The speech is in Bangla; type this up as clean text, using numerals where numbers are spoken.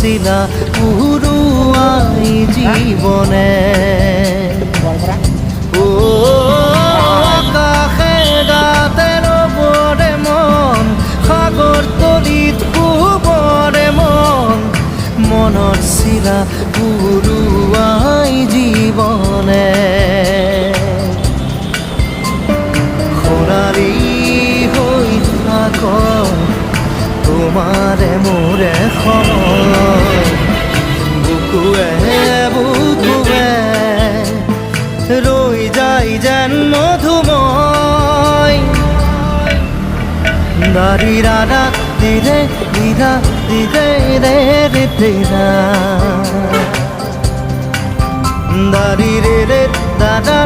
ছিলা পুরুয়াই জীবনে ও আকাশে গাতের বরে মন সাগর তলিত কুবরে মন মনত ছিলা পুরুয়াই জীবনে সোণালী হৈ থাক তোমারে মোরে সময় বুকুৱে বুকুৱে রই যাই যেন মধুময় দারি রাধা দিরে দিরা দিরে রে রে দিরা দারি রে রে দাদা